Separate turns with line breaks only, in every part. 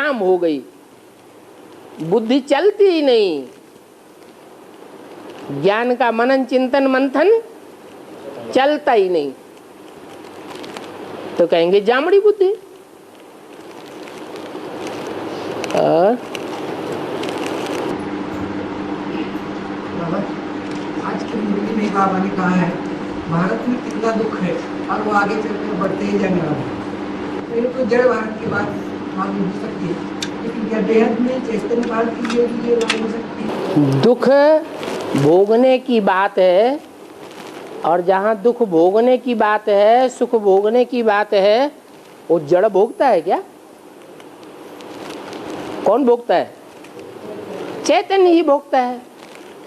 जाम हो गई, बुद्धि चलती ही नहीं, ज्ञान का मनन चिंतन मंथन चलता ही नहीं, तो कहेंगे जामड़ी बुद्धि।
आज की जिंदगी में बाबा ने कहा है भारत में कितना दुख है और वो आगे चलकर बढ़ते ही जाने वाला है। ये तो जड़ भारत की बात मालूम हो सकती है, लेकिन क्या बेहद में चैतन्य भारत की ये लागू हो सकती है?
दुख भोगने की बात है, और जहाँ दुख भोगने की बात है, सुख भोगने की बात है, वो जड़ भोगता है क्या? कौन भोगता है? चैतन्य ही भोगता है।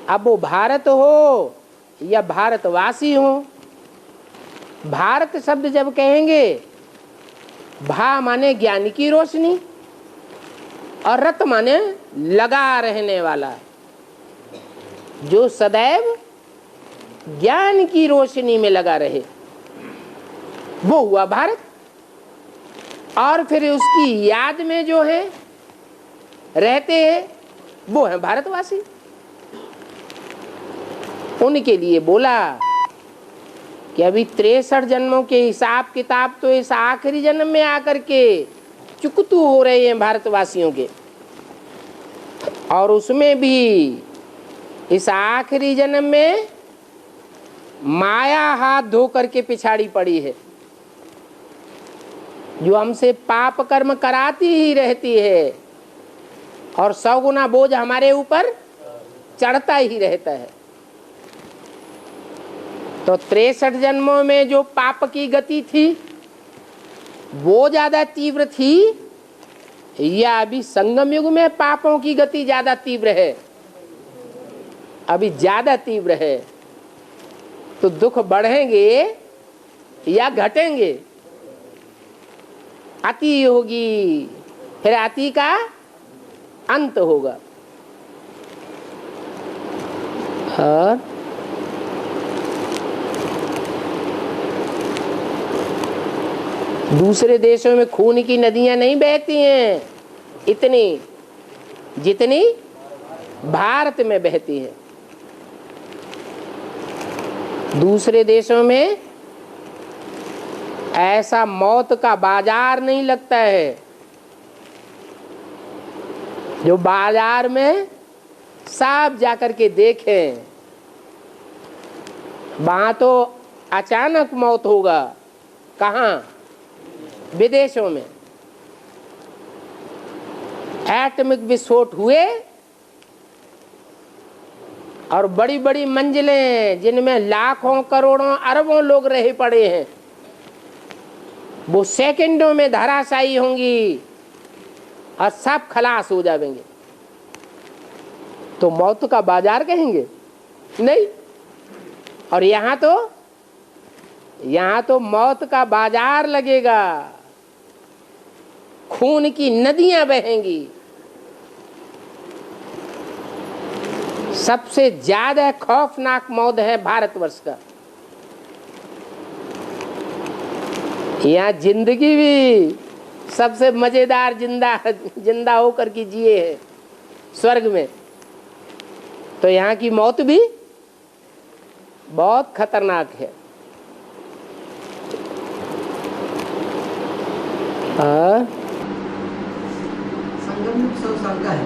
अब वो भारत हो या भारतवासी हो, भारत शब्द जब कहेंगे, भा माने ज्ञान की रोशनी और रत माने लगा रहने वाला, जो सदैव ज्ञान की रोशनी में लगा रहे, वो हुआ भारत। और फिर उसकी याद में जो है रहते हैं, वो है भारतवासी। उनके लिए बोला कि अभी 63 जन्मों के हिसाब किताब तो इस आखिरी जन्म में आकर के चुकतू हो रहे हैं भारतवासियों के, और उसमें भी इस आखिरी जन्म में माया हाथ धो करके पिछाड़ी पड़ी है, जो हमसे पाप कर्म कराती ही रहती है और 100 गुना बोझ हमारे ऊपर चढ़ता ही रहता है। तो 63 जन्मों में जो पाप की गति थी वो ज्यादा तीव्र थी, या अभी संगम युग में पापों की गति ज्यादा तीव्र है? अभी ज्यादा तीव्र है। तो दुख बढ़ेंगे या घटेंगे? अति होगी, फिर अति का अंत होगा। और दूसरे देशों में खून की नदियां नहीं बहती हैं इतनी जितनी भारत में बहती है। दूसरे देशों में ऐसा मौत का बाजार नहीं लगता है, जो बाजार में सब जाकर के देखें, वहां तो अचानक मौत होगा। कहाँ? विदेशों में एटॉमिक विस्फोट हुए और बड़ी बड़ी मंजिलें जिनमें लाखों करोड़ों अरबों लोग रहे पड़े हैं, वो सेकंडों में धराशायी होंगी और सब खलास हो जाएंगे। तो मौत का बाजार कहेंगे? नहीं। और यहाँ तो मौत का बाजार लगेगा, खून की नदियां बहेंगी। सबसे ज्यादा खौफनाक मौत है भारतवर्ष का। यहाँ जिंदगी भी सबसे मजेदार जिंदा होकर के जिए है स्वर्ग में, तो यहाँ की मौत भी बहुत खतरनाक है।
संगम युग 100 साल का है,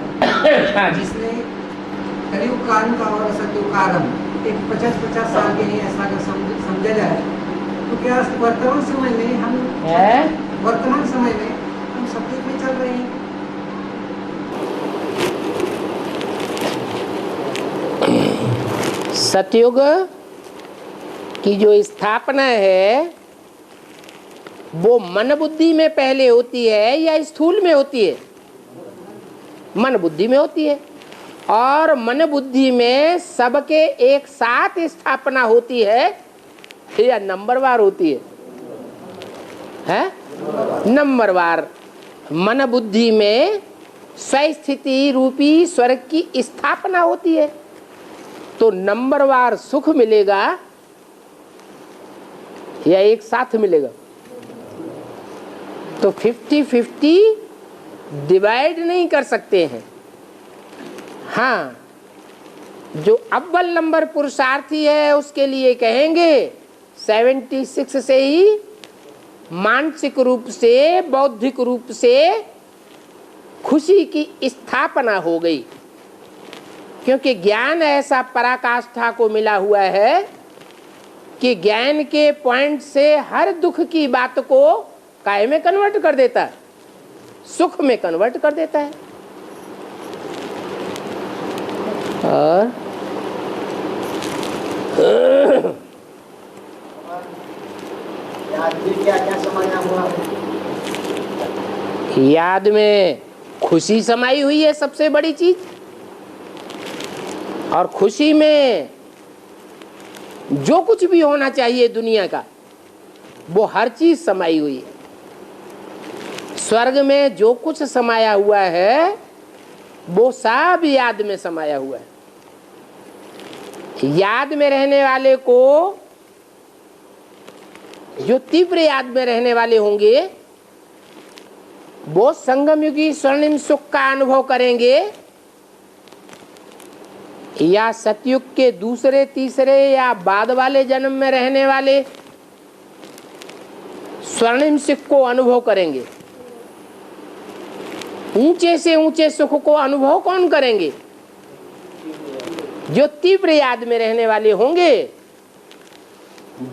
जिसने कलयुग काल का और सतयुग का आरंभ एक 50-50 साल के लिए ऐसा अगर समझा जाए, तो क्या वर्तमान समय में हम सतयुग में चल रहे हैं?
सतयुग की जो स्थापना है वो मन बुद्धि में पहले होती है या स्थूल में होती है? मन बुद्धि में होती है। और मन बुद्धि में सबके एक साथ स्थापना होती है या नंबरवार होती है? नंबरवार। मन बुद्धि में स्वस्थिति रूपी स्वर्ग की स्थापना होती है, तो नंबरवार सुख मिलेगा या एक साथ मिलेगा? तो 50-50 डिवाइड नहीं कर सकते हैं। हाँ, जो अव्वल नंबर पुरुषार्थी है उसके लिए कहेंगे 76 से ही मानसिक रूप से, बौद्धिक रूप से खुशी की स्थापना हो गई, क्योंकि ज्ञान ऐसा पराकाष्ठा को मिला हुआ है कि ज्ञान के पॉइंट से हर दुख की बात को काय में कन्वर्ट कर देता है, सुख में कन्वर्ट कर देता है। और
क्या समाया हुआ है?
याद में खुशी समाई हुई है सबसे बड़ी चीज, और खुशी में जो कुछ भी होना चाहिए दुनिया का वो हर चीज समाई हुई है। स्वर्ग में जो कुछ समाया हुआ है वो सब याद में समाया हुआ है। याद में रहने वाले को, जो तीव्र याद में रहने वाले होंगे वो संगम युगी स्वर्णिम सुख का अनुभव करेंगे, या सतयुग के दूसरे तीसरे या बाद वाले जन्म में रहने वाले स्वर्णिम सुख को अनुभव करेंगे। ऊंचे से ऊंचे सुख को अनुभव कौन करेंगे? जो तीव्र याद में रहने वाले होंगे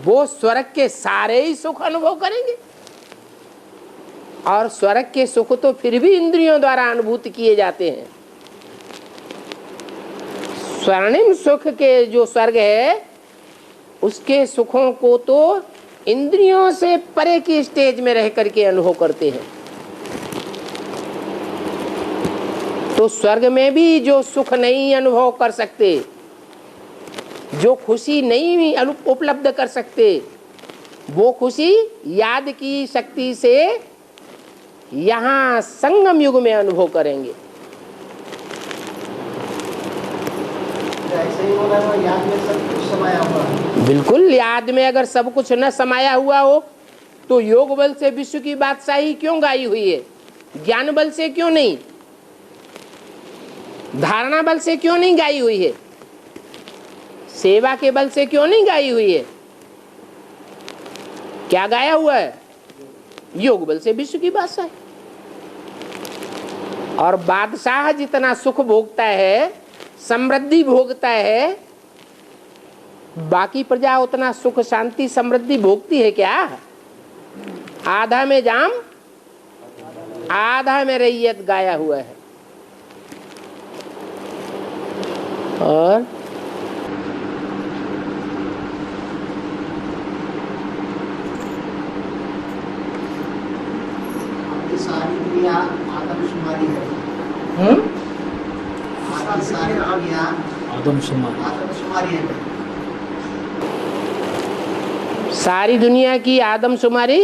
वो स्वर्ग के सारे ही सुख अनुभव करेंगे। और स्वर्ग के सुख तो फिर भी इंद्रियों द्वारा अनुभूत किए जाते हैं। स्वर्णिम सुख के जो स्वर्ग है उसके सुखों को तो इंद्रियों से परे की स्टेज में रह करके अनुभव करते हैं। तो स्वर्ग में भी जो सुख नहीं अनुभव कर सकते, जो खुशी नहीं उपलब्ध कर सकते, वो खुशी याद की शक्ति से यहाँ संगम युग में अनुभव करेंगे।
ऐसे ही बोला है, याद में सब कुछ समाया हुआ है।
बिल्कुल, याद में अगर सब कुछ न समाया हुआ हो तो योग बल से विश्व की बादशाही क्यों गाई हुई है? ज्ञान बल से क्यों नहीं? धारणा बल से क्यों नहीं गाई हुई है? सेवा के बल से क्यों नहीं गाई हुई है? क्या गाया हुआ है? योग बल से विश्व की बादशाही। और बादशाह जितना सुख भोगता है, समृद्धि भोगता है, बाकी प्रजा उतना सुख शांति समृद्धि भोगती है क्या? आधा में जाम आधा में रैयत गाया हुआ है। और
सारी दुनिया आदमशुमारी है। सारी दुनिया आदमशुमारी है।
सारी दुनिया की आदमशुमारी,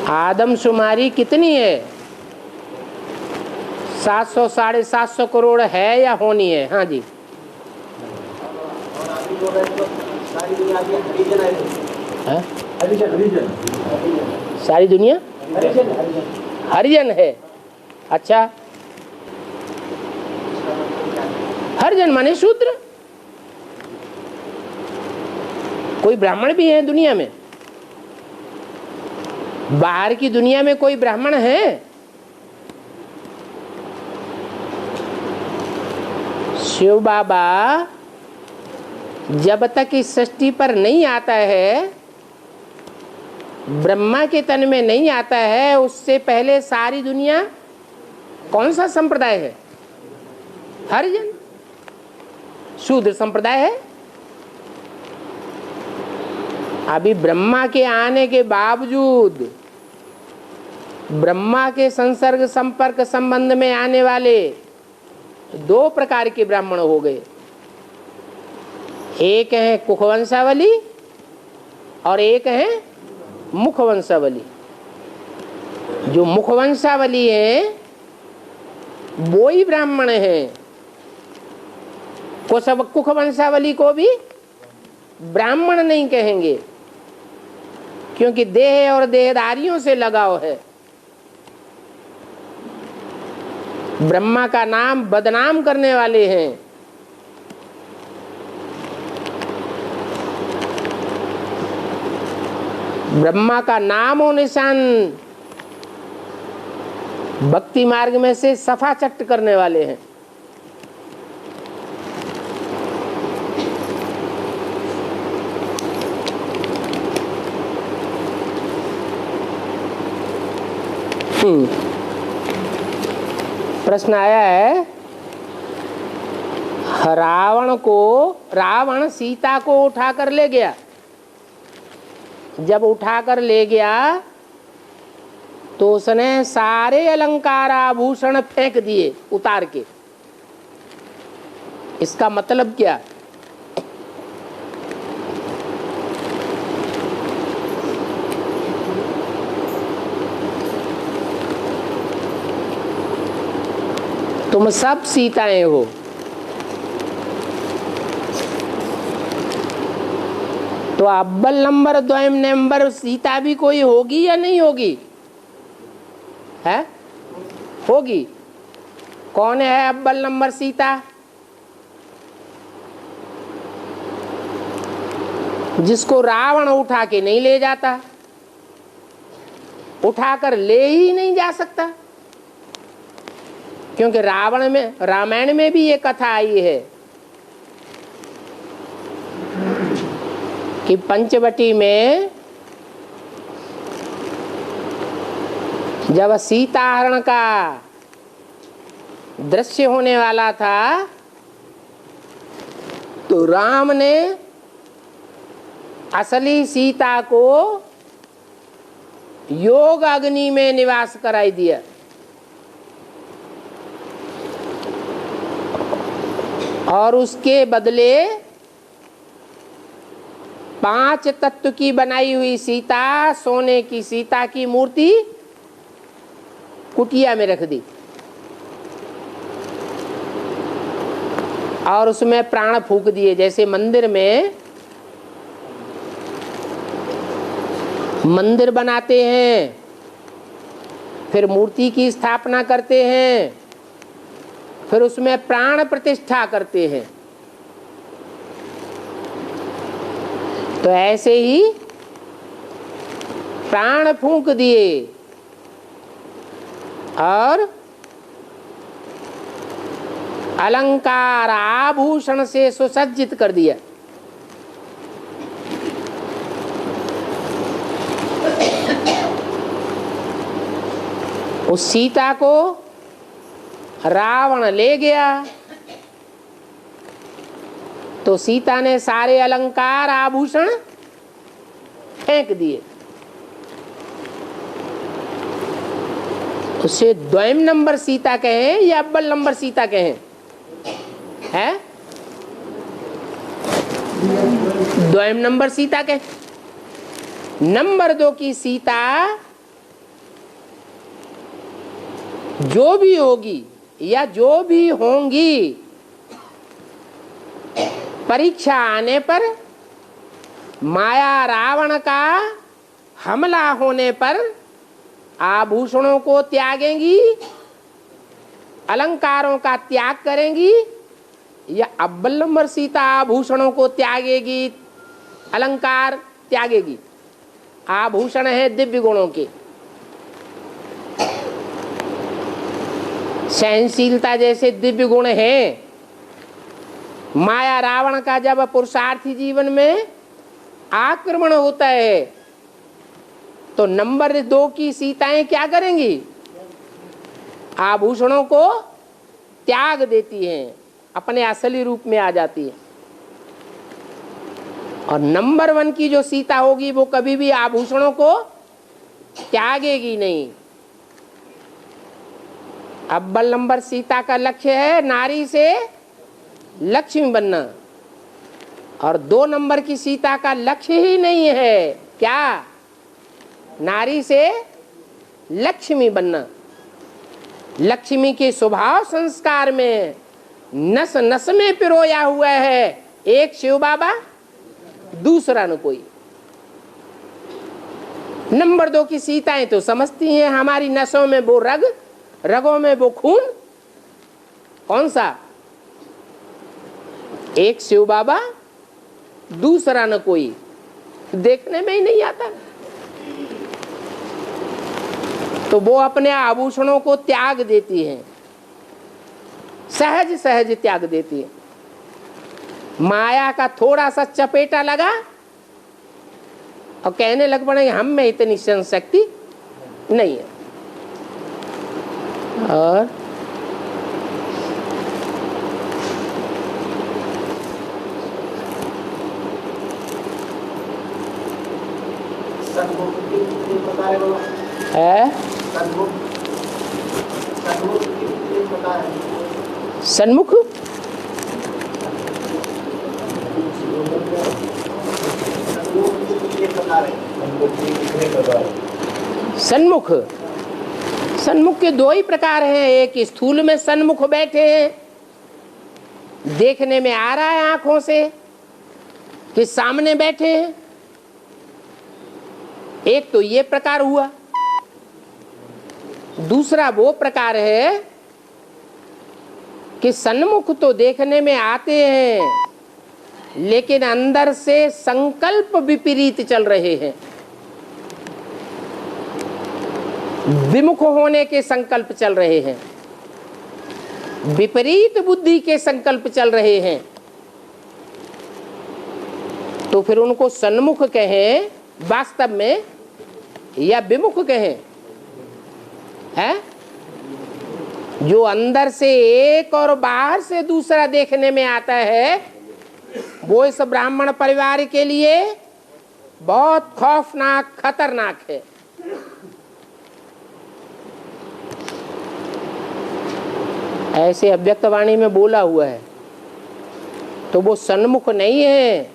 आदमशुमारी कितनी है? 700 साढ़े 700 करोड़ है या होनी है? हाँ जी।
और आप भी बोल रहे हैं तो सारी दुनिया की हरिजन है। हरिजन
सारी दुनिया हरिजन है। अच्छा, हरिजन माने शूद्र। कोई ब्राह्मण भी है दुनिया में? बाहर की दुनिया में कोई ब्राह्मण है? शिव बाबा जब तक इस सृष्टि पर नहीं आता है, ब्रह्मा के तन में नहीं आता है, उससे पहले सारी दुनिया कौन सा संप्रदाय है? हरिजन, शूद्र संप्रदाय है। अभी ब्रह्मा के आने के बावजूद ब्रह्मा के संसर्ग संपर्क संबंध में आने वाले दो प्रकार के ब्राह्मण हो गए। एक है कुखवंशावली और एक है मुखवंशावली। जो मुखवंशावली है वो ही ब्राह्मण है। कुखवंशावली को भी ब्राह्मण नहीं कहेंगे। क्योंकि देह और देहधारियों से लगाव है। ब्रह्मा का नाम बदनाम करने वाले हैं। ब्रह्मा का नाम और निशान भक्ति मार्ग में से सफा चट करने वाले हैं। प्रश्न आया है, रावण सीता को उठाकर ले गया। जब उठाकर ले गया तो उसने सारे अलंकार आभूषण फेंक दिए उतार के। इसका मतलब क्या? तुम सब सीताएं हो। तो अव्वल नंबर द्वयम नंबर सीता भी कोई होगी या नहीं होगी? है, होगी। कौन है अव्वल नंबर सीता? जिसको रावण उठा के नहीं ले जाता, उठाकर ले ही नहीं जा सकता। क्योंकि रामायण में भी ये कथा आई है कि पंचवटी में जब सीताहरण का दृश्य होने वाला था तो राम ने असली सीता को योग अग्नि में निवास कराई दिया। और उसके बदले 5 तत्व की बनाई हुई सीता, सोने की सीता की मूर्ति कुटिया में रख दी और उसमें प्राण फूंक दिए। जैसे मंदिर में मंदिर बनाते हैं, फिर मूर्ति की स्थापना करते हैं, फिर उसमें प्राण प्रतिष्ठा करते हैं। तो ऐसे ही प्राण फूंक दिए और अलंकार आभूषण से सुसज्जित कर दिया। उस सीता को रावण ले गया तो सीता ने सारे अलंकार आभूषण फेंक दिए। उसे द्वयम नंबर सीता कहें या अव्वल नंबर सीता कहें? है द्वयम नंबर सीता कहें। नंबर 2 की सीता जो भी होगी या जो भी होंगी, परीक्षा आने पर, माया रावण का हमला होने पर आभूषणों को त्यागेंगी, अलंकारों का त्याग करेंगी, या अव्वल नंबर सीता आभूषणों को त्यागेगी, अलंकार त्यागेगी? आभूषण है दिव्य गुणों के। सहनशीलता जैसे दिव्य गुण हैं। माया रावण का जब पुरुषार्थी जीवन में आक्रमण होता है तो नंबर 2 की सीताएं क्या करेंगी? आभूषणों को त्याग देती हैं, अपने असली रूप में आ जाती है। और नंबर 1 की जो सीता होगी वो कभी भी आभूषणों को त्यागेगी नहीं। अव्वल नंबर सीता का लक्ष्य है नारी से लक्ष्मी बनना, और 2 नंबर की सीता का लक्ष्य ही नहीं है क्या? नारी से लक्ष्मी बनना। लक्ष्मी के स्वभाव संस्कार में नस नस में पिरोया हुआ है, एक शिव बाबा दूसरा न कोई। नंबर 2 की सीताएं तो समझती हैं हमारी नसों में वो रग, रगों में वो खून। कौन सा? एक शिव बाबा, दूसरा न कोई, देखने में ही नहीं आता। तो वो अपने आभूषणों को त्याग देती हैं, सहज सहज त्याग देती है। माया का थोड़ा सा चपेटा लगा और कहने लग पड़े हम में इतनी सहन शक्ति नहीं है। और
सन्मुख कितने प्रकार है बाबा?
है
सन्मुख कितने प्रकार है?
सन्मुख सन्मुख सन्मुख के 2 ही प्रकार हैं। एक स्थूल में सन्मुख बैठे हैं, देखने में आ रहा है आंखों से कि सामने बैठे हैं। एक तो ये प्रकार हुआ। दूसरा वो प्रकार है कि सन्मुख तो देखने में आते हैं लेकिन अंदर से संकल्प विपरीत चल रहे हैं, विमुख होने के संकल्प चल रहे हैं, विपरीत बुद्धि के संकल्प चल रहे हैं। तो फिर उनको सन्मुख कहें वास्तव में या विमुख कहें? है जो अंदर से एक और बाहर से दूसरा देखने में आता है, वो इस ब्राह्मण परिवार के लिए बहुत खौफनाक, खतरनाक है। ऐसे अव्यक्तवाणी में बोला हुआ है। तो वो सन्मुख नहीं है,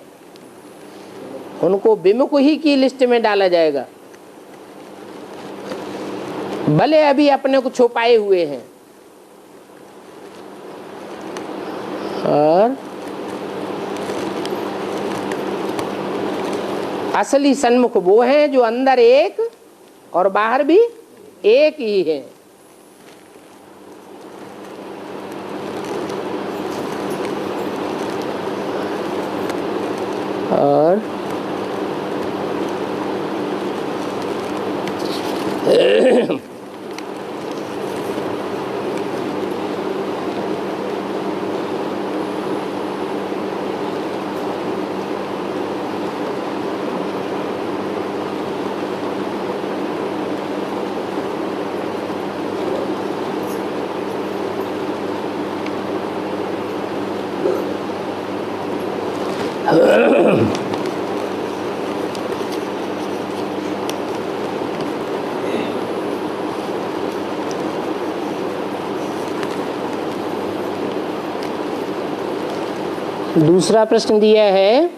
उनको विमुख ही की लिस्ट में डाला जाएगा, भले अभी अपने को छुपाए हुए हैं। और असली सन्मुख वो हैं जो अंदर एक और बाहर भी एक ही है। और दूसरा प्रश्न दिया है,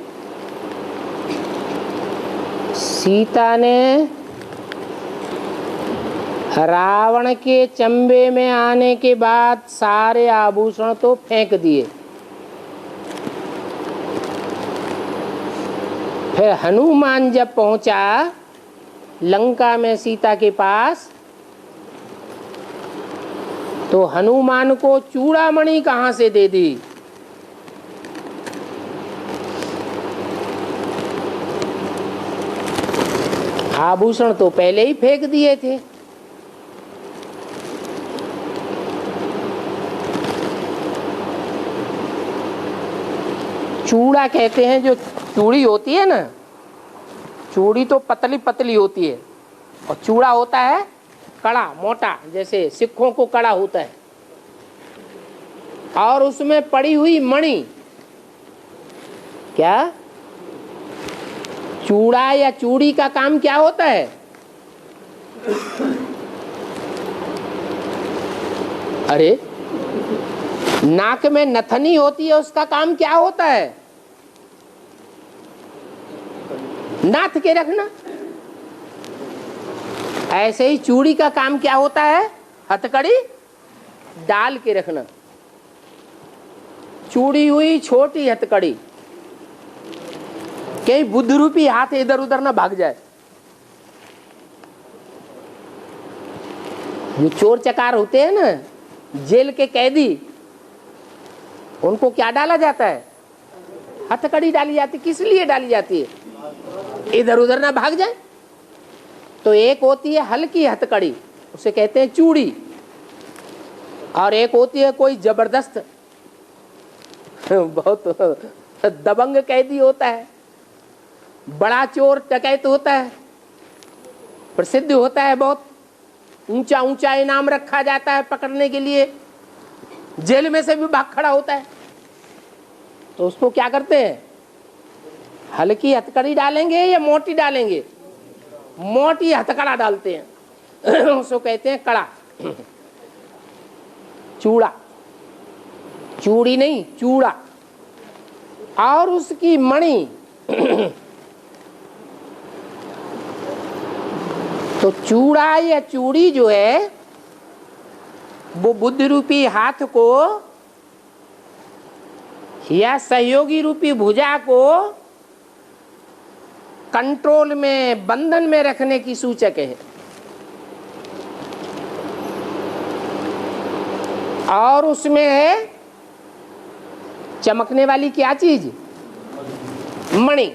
सीता ने रावण के चंबे में आने के बाद सारे आभूषण तो फेंक दिए, फिर हनुमान जब पहुंचा लंका में सीता के पास, तो हनुमान को चूड़ामणि कहां से दे दी? आभूषण तो पहले ही फेंक दिए थे। चूड़ा कहते हैं, जो चूड़ी होती है ना, चूड़ी तो पतली पतली होती है और चूड़ा होता है कड़ा मोटा, जैसे सिक्कों को कड़ा होता है, और उसमें पड़ी हुई मणि। क्या चूड़ा या चूड़ी का काम क्या होता है? अरे नाक में नथनी होती है, उसका काम क्या होता है? नाथ के रखना। ऐसे ही चूड़ी का काम क्या होता है? हथकड़ी डाल के रखना। चूड़ी हुई छोटी हथकड़ी, कहीं बुद्ध रूपी हाथ इधर उधर ना भाग जाए। जो चोर चकार होते हैं ना, जेल के कैदी, उनको क्या डाला जाता है? हथकड़ी डाली जाती। किस लिए डाली जाती है? इधर उधर ना भाग जाए। तो एक होती है हल्की हथकड़ी, उसे कहते हैं चूड़ी, और एक होती है कोई जबरदस्त बहुत दबंग कैदी होता है, बड़ा चोर डकैत होता है, प्रसिद्ध होता है, बहुत ऊंचा ऊंचा इनाम रखा जाता है पकड़ने के लिए, जेल में से भी भाग खड़ा होता है। तो उसको क्या करते हैं? हल्की हथकड़ी डालेंगे या मोटी डालेंगे? मोटी हथकड़ा डालते हैं उसको कहते हैं कड़ा। चूड़ा, चूड़ी नहीं, चूड़ा। और उसकी मणि तो चूड़ा या चूड़ी जो है वो बुद्धि रूपी हाथ को या सहयोगी रूपी भुजा को कंट्रोल में, बंधन में रखने की सूचक है। और उसमें है चमकने वाली क्या चीज? मणि।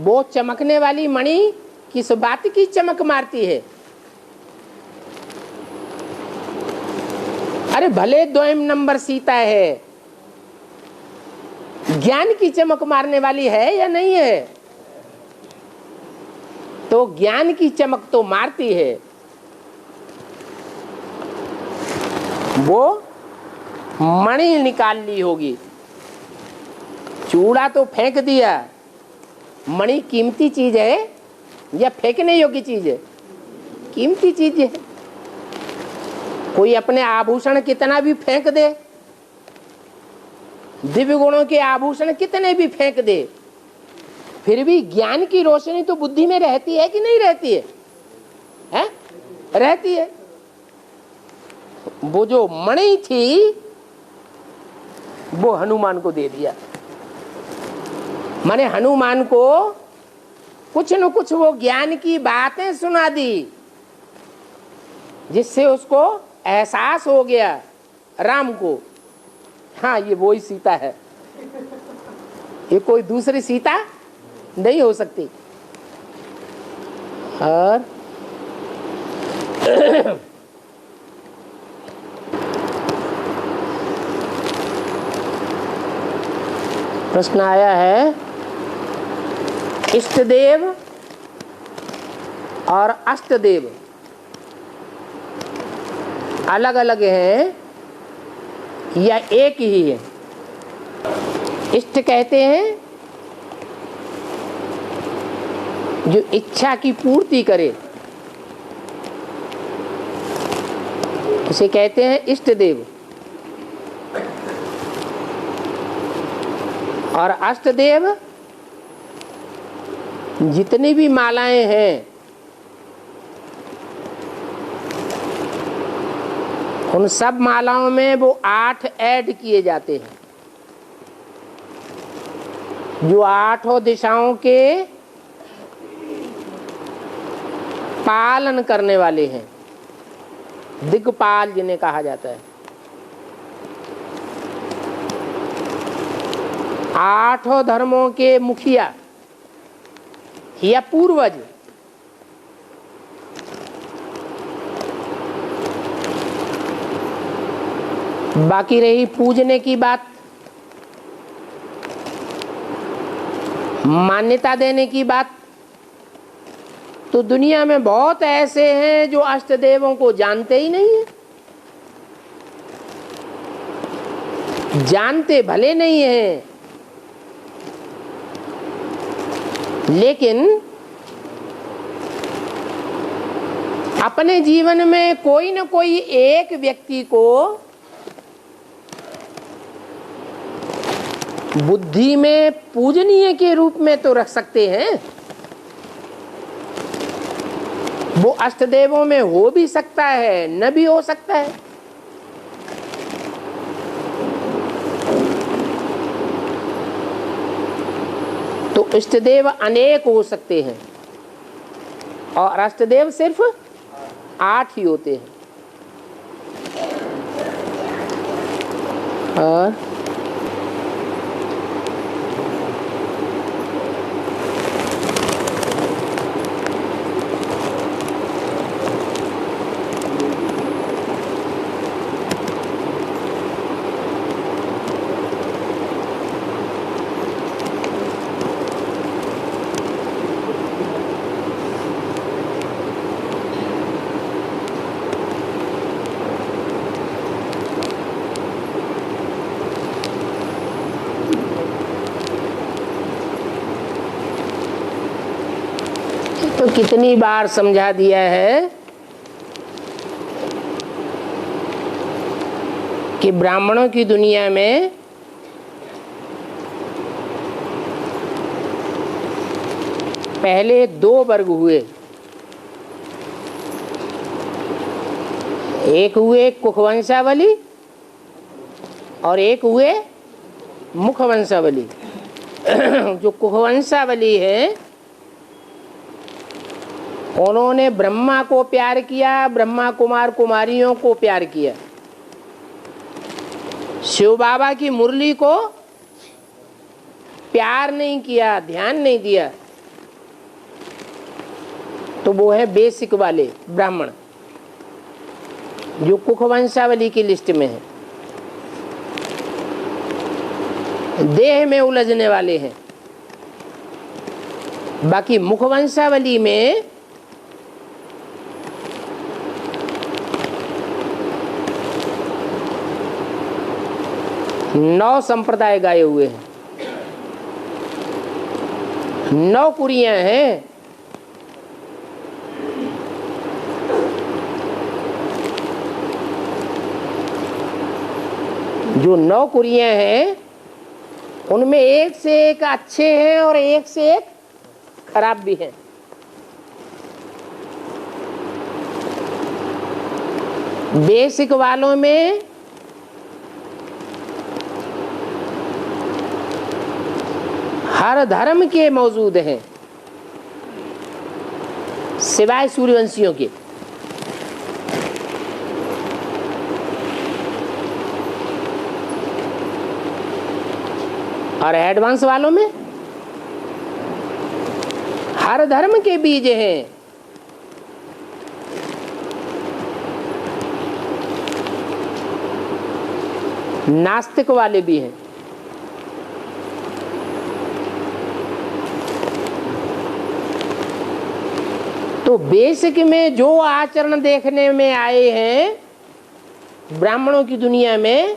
वो चमकने वाली मणि किस बात की चमक मारती है? अरे भले 2 नंबर सीता है, ज्ञान की चमक मारने वाली है या नहीं है? तो ज्ञान की चमक तो मारती है। वो मणि निकाल ली होगी। चूड़ा तो फेंक दिया, मणि कीमती चीज है या फेंकने योग्य चीज है? कीमती चीज है। कोई अपने आभूषण कितना भी फेंक दे, दिव्य गुणों के आभूषण कितने भी फेंक दे, फिर भी ज्ञान की रोशनी तो बुद्धि में रहती है कि नहीं रहती है? हैं? रहती है। वो जो मणि थी वो हनुमान को दे दिया। माने हनुमान को कुछ न कुछ वो ज्ञान की बातें सुना दी, जिससे उसको एहसास हो गया राम को, हाँ ये वही सीता है, ये कोई दूसरी सीता नहीं हो सकती। और प्रश्न आया है, इष्ट देव और अष्ट देव अलग अलग हैं या एक ही है? इष्ट कहते हैं जो इच्छा की पूर्ति करे, उसे कहते हैं इष्ट देव। और अष्ट देव जितनी भी मालाएं हैं उन सब मालाओं में वो 8 ऐड किए जाते हैं, जो 8 दिशाओं के पालन करने वाले हैं, दिग्पाल जिन्हें कहा जाता है। 8 धर्मों के मुखिया या पूर्वज। बाकी रही पूजने की बात, मान्यता देने की बात, तो दुनिया में बहुत ऐसे हैं जो अष्ट देवों को जानते ही नहीं है। जानते भले नहीं हैं, लेकिन अपने जीवन में कोई न कोई एक व्यक्ति को बुद्धि में पूजनीय के रूप में तो रख सकते हैं। वो अष्टदेवों में हो भी सकता है, न भी हो सकता है। तो इष्टदेव अनेक हो सकते हैं। और अष्टदेव सिर्फ 8 ही होते हैं। और तो कितनी बार समझा दिया है कि ब्राह्मणों की दुनिया में पहले 2 वर्ग हुए। एक हुए कुखवंशावली और एक हुए मुखवंशावली। जो कुखवंशावली है उन्होंने ब्रह्मा को प्यार किया, ब्रह्मा कुमार कुमारियों को प्यार किया, शिव बाबा की मुरली को प्यार नहीं किया, ध्यान नहीं दिया। तो वो है बेसिक वाले ब्राह्मण जो कुखवंशावली की लिस्ट में है, देह में उलझने वाले हैं। बाकी मुखवंशावली में नौ संप्रदाय गाए हुए हैं, 9 कुरियां हैं। जो 9 कुरियां हैं उनमें एक से एक अच्छे हैं और एक से एक खराब भी हैं। बेसिक वालों में हर धर्म के मौजूद हैं सिवाय सूर्यवंशियों के। और एडवांस वालों में हर धर्म के बीज हैं। नास्तिक वाले भी हैं। तो बेसिक में जो आचरण देखने में आए हैं ब्राह्मणों की दुनिया में,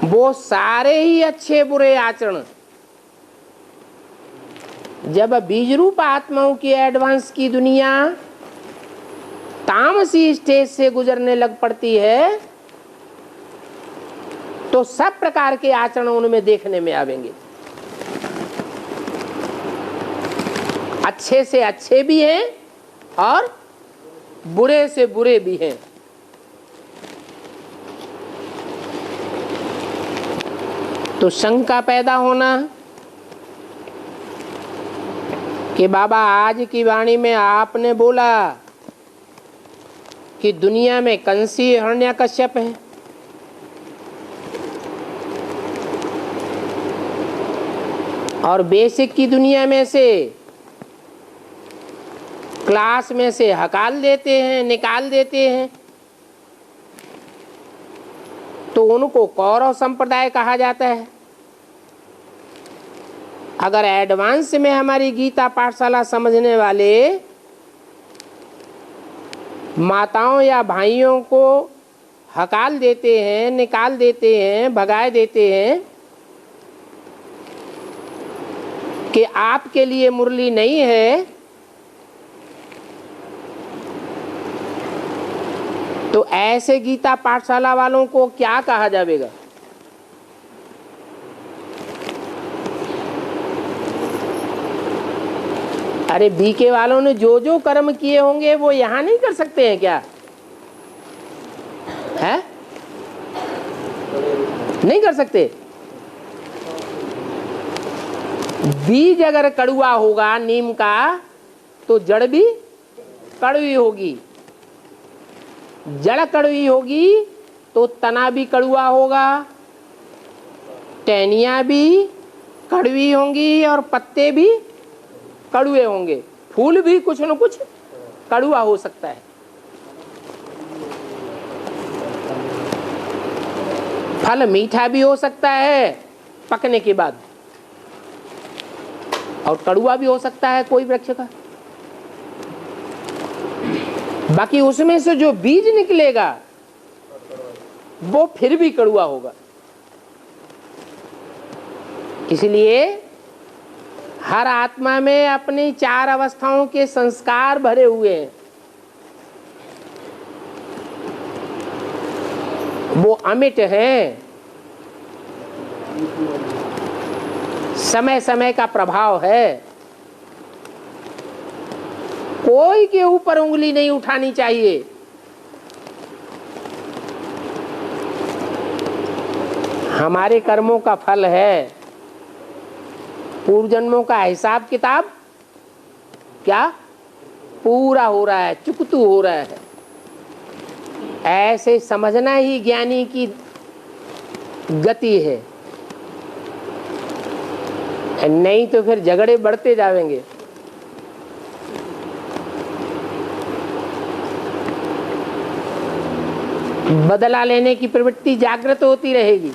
वो सारे ही अच्छे बुरे आचरण जब बीज रूप आत्माओं की एडवांस की दुनिया तामसी स्टेज से गुजरने लग पड़ती है तो सब प्रकार के आचरण उनमें देखने में आवेंगे। अच्छे से अच्छे भी हैं और बुरे से बुरे भी हैं। तो शंका पैदा होना कि बाबा आज की वाणी में आपने बोला कि दुनिया में कंसी हिरण्यकश्यप है, और बेसिक की दुनिया में से क्लास में से हकाल देते हैं, निकाल देते हैं, तो उनको कौरव संप्रदाय कहा जाता है। अगर एडवांस में हमारी गीता पाठशाला समझने वाले माताओं या भाइयों को हकाल देते हैं, निकाल देते हैं, भगाए देते हैं कि आपके लिए मुरली नहीं है, तो ऐसे गीता पाठशाला वालों को क्या कहा जाएगा? अरे बीके वालों ने जो जो कर्म किए होंगे वो यहां नहीं कर सकते हैं क्या? है? नहीं कर सकते। बीज अगर कड़ुआ होगा नीम का तो जड़ भी कड़वी होगी। जड़ कड़वी होगी तो तना भी कड़वा होगा, टहनियाँ भी कड़वी होंगी और पत्ते भी कड़वे होंगे। फूल भी कुछ न कुछ कड़वा हो सकता है। फल मीठा भी हो सकता है पकने के बाद, और कड़वा भी हो सकता है कोई वृक्ष का। बाकी उसमें से जो बीज निकलेगा वो फिर भी कड़वा होगा। इसलिए हर आत्मा में अपनी 4 अवस्थाओं के संस्कार भरे हुए हैं। वो अमिट हैं। समय समय का प्रभाव है। कोई के ऊपर उंगली नहीं उठानी चाहिए। हमारे कर्मों का फल है। पूर्व जन्मों का हिसाब किताब क्या पूरा हो रहा है, चुकतू हो रहा है। ऐसे समझना ही ज्ञानी की गति है, नहीं तो फिर झगड़े बढ़ते जाएंगे। बदला लेने की प्रवृत्ति जागृत होती रहेगी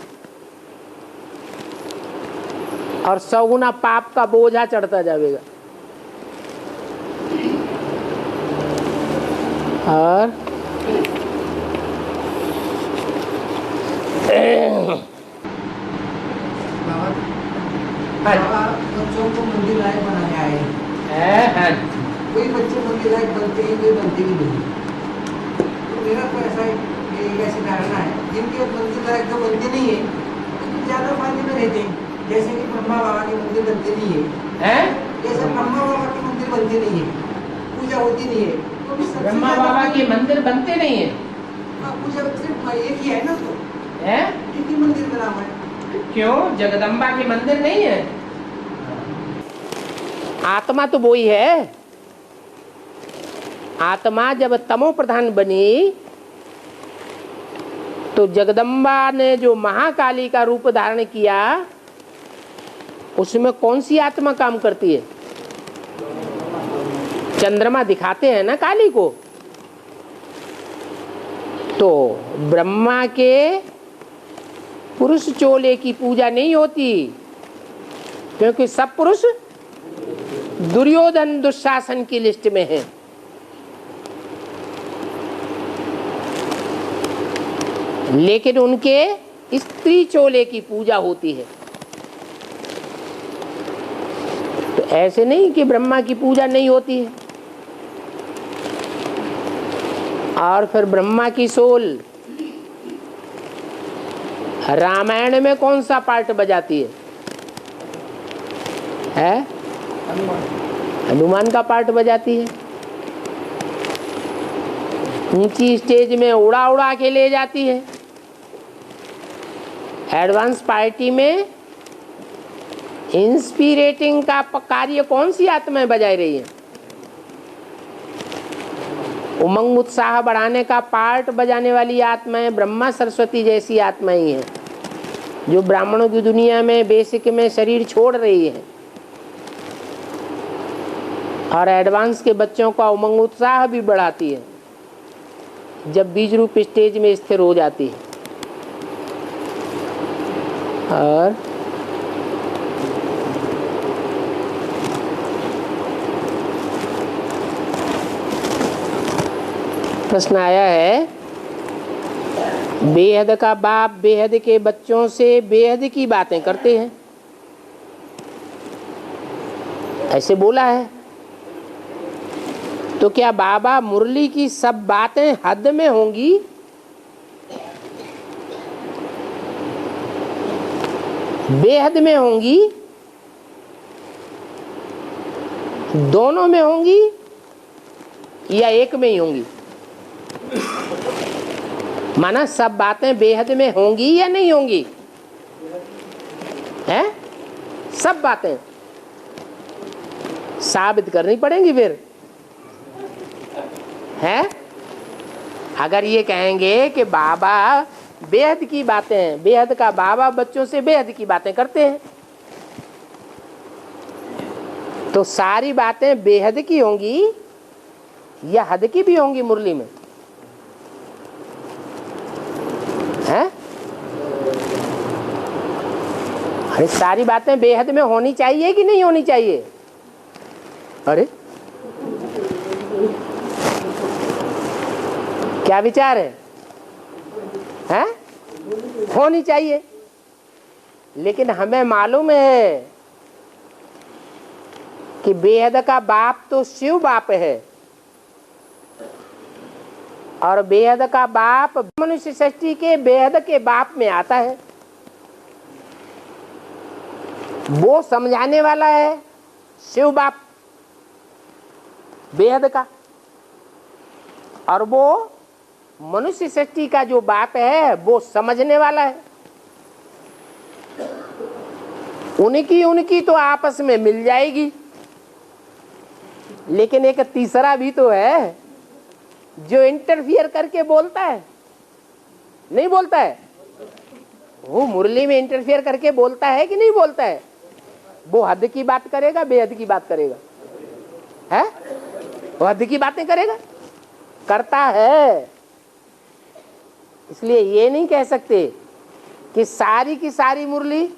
और 100 गुना पाप का बोझा चढ़ता जाएगा। और
बाबा बच्चों को मंदिर लायक बनाने आए हैं। कोई बच्चे मंदिर लायक बनते ही, कोई बनते भी नहीं। तो मेरा तो ऐसा ऐसी धारणा है, जिनके मंदिर लायक जो बनते नहीं है तो ज्यादा फायदे में रहते हैं। जैसे कि ब्रह्मा बाबा के मंदिर बनते नहीं है, जैसे ब्रह्मा बाबा के मंदिर बनते नहीं है, पूजा होती नहीं है। तो
ब्रह्मा बाबा के मंदिर बनते नहीं है।
पूजा सिर्फ एक ही है ना, तो एक ही मंदिर बना हुआ है।
क्यों? जगदम्बा के मंदिर नहीं है? आत्मा तो वो ही है। आत्मा जब तमो प्रधान बनी तो जगदम्बा ने जो महाकाली का रूप धारण किया, उसमें कौन सी आत्मा काम करती है? चंद्रमा दिखाते हैं ना काली को। तो ब्रह्मा के पुरुष चोले की पूजा नहीं होती, क्योंकि सब पुरुष दुर्योधन दुशासन की लिस्ट में है। लेकिन उनके स्त्री चोले की पूजा होती है। तो ऐसे नहीं कि ब्रह्मा की पूजा नहीं होती है। और फिर ब्रह्मा की सोल रामायण में कौन सा पार्ट बजाती है? हनुमान का पार्ट बजाती है। ऊंची स्टेज में उड़ा उड़ा के ले जाती है। एडवांस पार्टी में इंस्पिरेटिंग का कार्य कौन सी आत्माएं बजाई रही है? उमंग उत्साह बढ़ाने का पार्ट बजाने वाली आत्माएं ब्रह्मा सरस्वती जैसी आत्माएं हैं, जो ब्राह्मणों की दुनिया में बेसिक में शरीर छोड़ रही है और एडवांस के बच्चों का उमंग उत्साह भी बढ़ाती है जब बीज रूप स्टेज में स्थिर हो जाती है। और प्रश्न आया है, बेहद का बाप बेहद के बच्चों से बेहद की बातें करते हैं, ऐसे बोला है। तो क्या बाबा मुरली की सब बातें हद में होंगी? बेहद में होंगी? दोनों में होंगी या एक में ही होंगी? माना सब बातें बेहद में होंगी या नहीं होंगी? हैं? सब बातें साबित करनी पड़ेंगी फिर। हैं? अगर ये कहेंगे कि बाबा बेहद की बातें, बेहद का बाबा बच्चों से बेहद की बातें करते हैं, तो सारी बातें बेहद की होंगी या हद की भी होंगी मुरली में? हैं? अरे सारी बातें बेहद में होनी चाहिए कि नहीं होनी चाहिए? अरे क्या विचार है? हैं? होनी चाहिए, लेकिन हमें मालूम है कि बेहद का बाप तो शिव बाप है, और बेहद का बाप मनुष्य सृष्टि के बेहद के बाप में आता है। वो समझाने वाला है शिव बाप बेहद का, और वो मनुष्य सृष्टि का जो बाप है वो समझने वाला है। उनकी तो आपस में मिल जाएगी, लेकिन एक तीसरा भी तो है जो इंटरफियर करके बोलता है, नहीं बोलता है? वो मुरली में इंटरफियर करके बोलता है कि नहीं बोलता है? वो हद की बात करेगा, बेहद की बात करेगा? है? वो हद की बातें करेगा, करता है। इसलिए ये नहीं कह सकते कि सारी की सारी मुरली,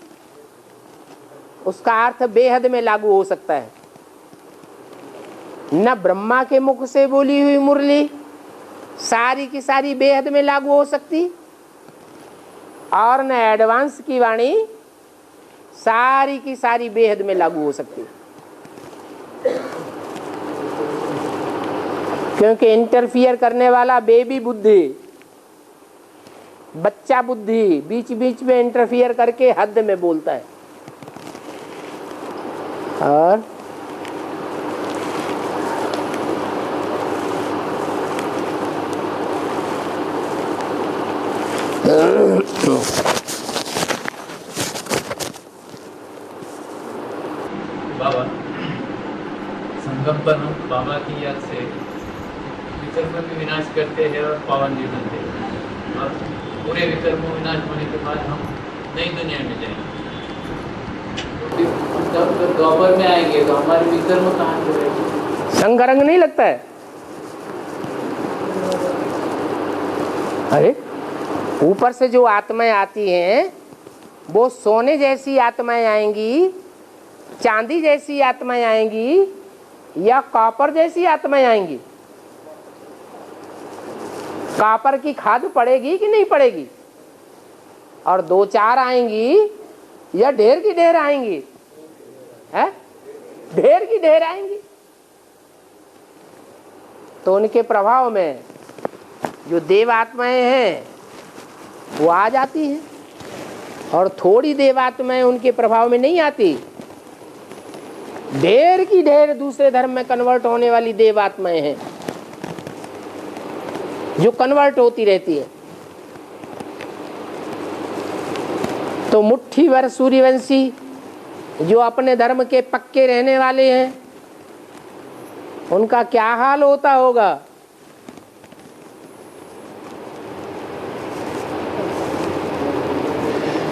उसका अर्थ बेहद में लागू हो सकता है। न ब्रह्मा के मुख से बोली हुई मुरली सारी की सारी बेहद में लागू हो सकती, और न एडवांस की वाणी सारी की सारी बेहद में लागू हो सकती, क्योंकि इंटरफियर करने वाला बेबी बुद्धि, बच्चा बुद्धि बीच बीच में इंटरफियर करके हद में बोलता है। और
बाबा संगम पर हम बाबा की याद से विकर्म भी विनाश करते हैं और पावन भी बनते हैं, और पूरे विकर्म विनाश होने के बाद हम नई दुनिया में जाएंगे। जब द्वापर में आएंगे तो हमारे विकर्म कहाँ से रहेंगे?
संगरंग नहीं लगता है? अरे ऊपर से जो आत्माएं आती हैं वो सोने जैसी आत्माएं आएंगी, चांदी जैसी आत्माएं आएंगी, या कॉपर जैसी आत्माएं आएंगी? कॉपर की खाद पड़ेगी कि नहीं पड़ेगी? और दो चार आएंगी या ढेर की ढेर आएंगी? है? ढेर की ढेर आएंगी। तो उनके प्रभाव में जो देव आत्माएं हैं वो आ जाती हैं, और थोड़ी देवात्माएं उनके प्रभाव में नहीं आती। ढेर की ढेर दूसरे धर्म में कन्वर्ट होने वाली देवात्माएं हैं जो कन्वर्ट होती रहती है। तो मुट्ठी भर सूर्यवंशी जो अपने धर्म के पक्के रहने वाले हैं, उनका क्या हाल होता होगा?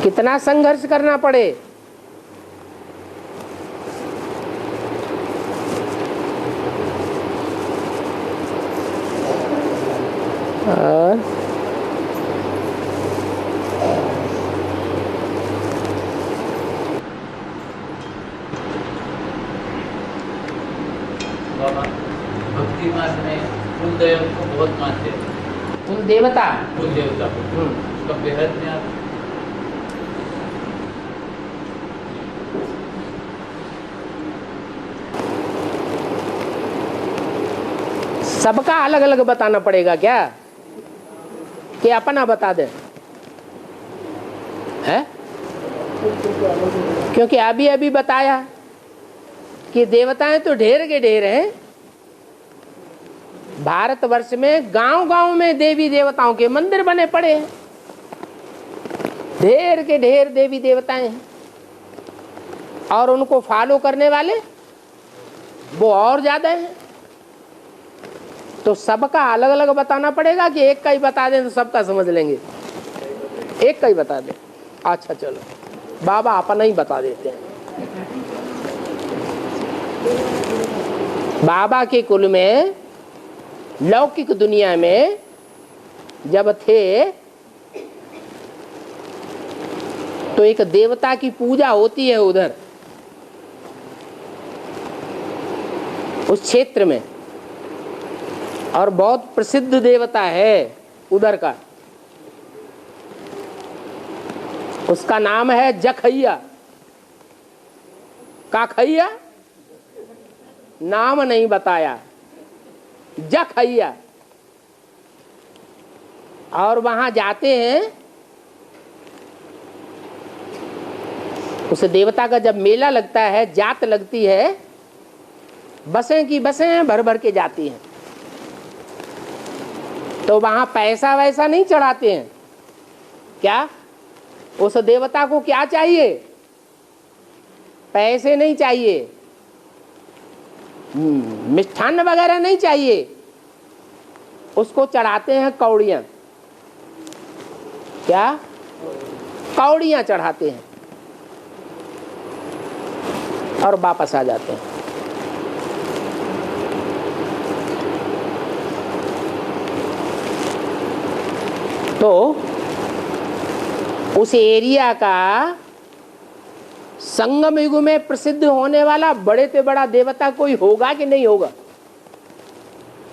कितना संघर्ष करना पड़े। और
बाबा भक्ति मार्ग में कुल देव को बहुत मानते हैं,
कुल देवता,
कुल देवता को उसका बेहद में आप
सबका अलग अलग बताना पड़ेगा क्या, कि अपना बता दे? है? क्योंकि अभी अभी बताया कि देवताएं तो ढेर के ढेर हैं। भारतवर्ष में गांव गांव में देवी देवताओं के मंदिर बने पड़े हैं, ढेर के ढेर देवी देवताएं हैं, और उनको फॉलो करने वाले वो और ज्यादा हैं। तो सबका अलग अलग बताना पड़ेगा कि एक का ही बता दें तो सबका समझ लेंगे? एक का ही बता दें। अच्छा चलो, बाबा अपना ही बता देते हैं। बाबा के कुल में लौकिक दुनिया में जब थे तो एक देवता की पूजा होती है उधर उस क्षेत्र में, और बहुत प्रसिद्ध देवता है उधर का। उसका नाम है जखैया। काखैया नाम नहीं बताया, जखैया। और वहां जाते हैं, उस देवता का जब मेला लगता है, जात लगती है, बसें की बसें भर भर के जाती हैं। तो वहां पैसा वैसा नहीं चढ़ाते हैं। क्या उस देवता को क्या चाहिए? पैसे नहीं चाहिए, मिष्ठान्न वगैरह नहीं चाहिए, उसको चढ़ाते हैं कौड़ियां। क्या? कौड़ियां चढ़ाते हैं और वापस आ जाते हैं। तो उस एरिया का संगम युग में प्रसिद्ध होने वाला बड़े से बड़ा देवता कोई होगा कि नहीं होगा?